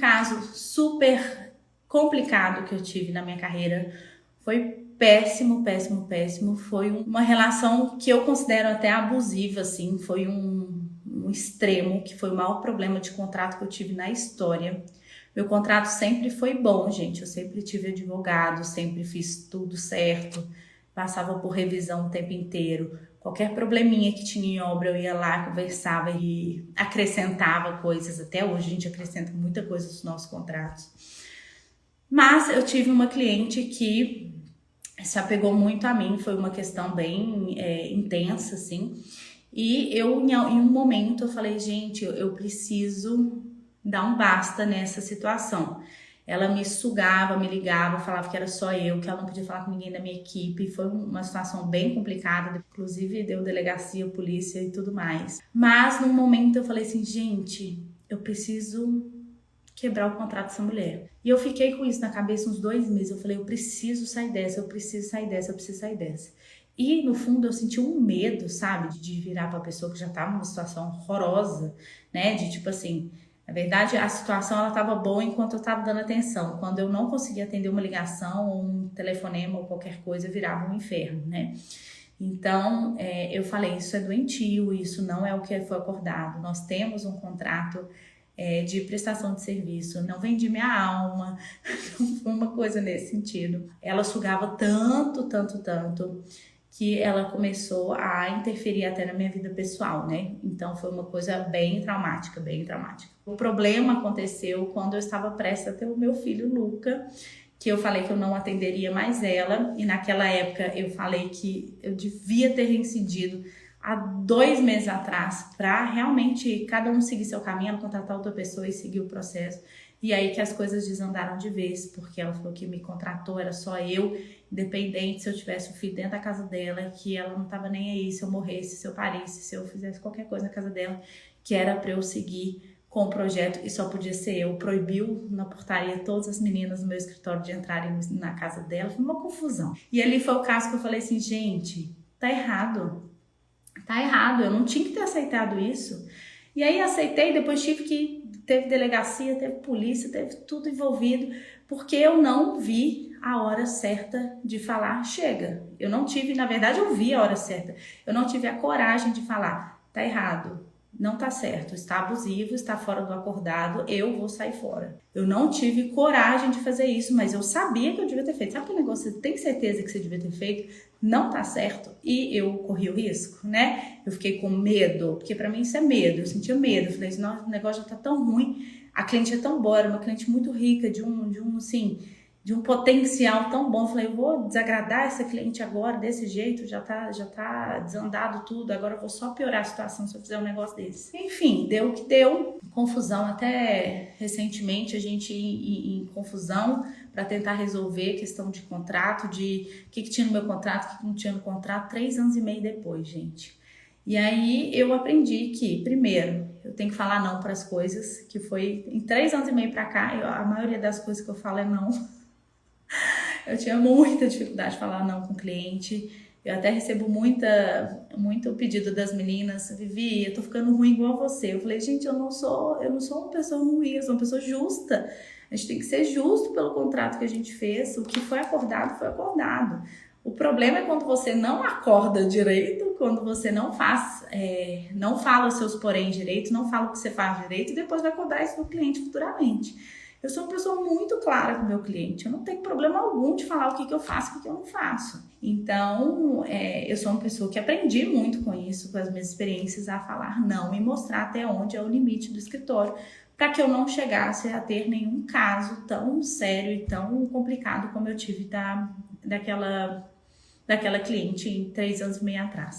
caso super complicado que eu tive na minha carreira. Foi péssimo, péssimo, péssimo. Foi uma relação que eu considero até abusiva, assim. Foi um extremo, que foi o maior problema de contrato que eu tive na história. Meu contrato sempre foi bom, gente. Eu sempre tive advogado, sempre fiz tudo certo. Passava por revisão o tempo inteiro. Qualquer probleminha que tinha em obra, eu ia lá, conversava e acrescentava coisas. Até hoje a gente acrescenta muita coisa nos nossos contratos. Mas eu tive uma cliente que se apegou muito a mim, foi uma questão bem intensa, assim. E eu, em um momento, eu falei, gente, eu preciso dar um basta nessa situação. Ela me sugava, me ligava, falava que era só eu, que ela não podia falar com ninguém da minha equipe. Foi uma situação bem complicada, inclusive deu delegacia, polícia e tudo mais. Mas num momento eu falei assim, gente, eu preciso quebrar o contrato dessa mulher. E eu fiquei com isso na cabeça uns 2 meses. Eu falei, eu preciso sair dessa, eu preciso sair dessa, eu preciso sair dessa. E no fundo eu senti um medo, sabe, de virar pra pessoa que já tava numa situação horrorosa, né, de tipo assim, na verdade a situação ela tava boa enquanto eu tava dando atenção. Quando eu não conseguia atender uma ligação ou um telefonema ou qualquer coisa, eu virava um inferno, né. Então eu falei, isso é doentio, isso não é o que foi acordado. Nós temos um contrato de prestação de serviço, não vendi minha alma, não foi uma coisa nesse sentido. Ela sugava tanto, tanto, tanto, que ela começou a interferir até na minha vida pessoal, né? Então foi uma coisa bem traumática, bem traumática. O problema aconteceu quando eu estava prestes a ter o meu filho, Luca, que eu falei que eu não atenderia mais ela, e naquela época eu falei que eu devia ter reincidido há 2 meses atrás, para realmente cada um seguir seu caminho, contratar outra pessoa e seguir o processo. E aí que as coisas desandaram de vez, porque ela falou que me contratou, era só eu, independente se eu tivesse o filho dentro da casa dela, que ela não estava nem aí se eu morresse, se eu parisse, se eu fizesse qualquer coisa na casa dela, que era para eu seguir com o projeto e só podia ser eu. Proibiu na portaria todas as meninas do meu escritório de entrarem na casa dela, foi uma confusão. E ali foi o caso que eu falei assim, gente, tá errado, eu não tinha que ter aceitado isso. E aí aceitei, depois teve delegacia, teve polícia, teve tudo envolvido, porque eu não vi a hora certa de falar, chega. Eu não tive, na verdade eu vi a hora certa, eu não tive a coragem de falar, tá errado, não tá certo, está abusivo, está fora do acordado, eu vou sair fora. Eu não tive coragem de fazer isso, mas eu sabia que eu devia ter feito. Sabe aquele negócio que você tem certeza que você devia ter feito? Não tá certo. E eu corri o risco, né? Eu fiquei com medo, porque pra mim isso é medo. Eu sentia medo. Eu falei assim, nossa, o negócio já tá tão ruim. A cliente é tão boa, era uma cliente muito rica, de um potencial tão bom. Eu falei, eu vou desagradar essa cliente agora desse jeito, já tá desandado tudo, agora eu vou só piorar a situação se eu fizer um negócio desse. Enfim, deu o que deu, confusão, até recentemente a gente em confusão para tentar resolver questão de contrato, de o que tinha no meu contrato, o que não tinha no contrato, 3 anos e meio depois, gente. E aí eu aprendi que, primeiro, eu tenho que falar não para as coisas, que foi em 3 anos e meio para cá, a maioria das coisas que eu falo é não. Eu tinha muita dificuldade de falar não com o cliente. Eu até recebo muito pedido das meninas, Vivi, eu tô ficando ruim igual você. Eu falei, gente, eu não sou uma pessoa ruim, eu sou uma pessoa justa. A gente tem que ser justo pelo contrato que a gente fez. O que foi acordado, foi acordado. O problema é quando você não acorda direito, quando você não fala os seus porém direito, não fala o que você faz direito e depois vai cobrar isso do cliente futuramente. Eu sou uma pessoa muito clara com o meu cliente. Eu não tenho problema algum de falar o que eu faço e o que eu não faço. Então, eu sou uma pessoa que aprendi muito com isso, com as minhas experiências, a falar não e mostrar até onde é o limite do escritório, para que eu não chegasse a ter nenhum caso tão sério e tão complicado como eu tive daquela cliente em 3 anos e meio atrás.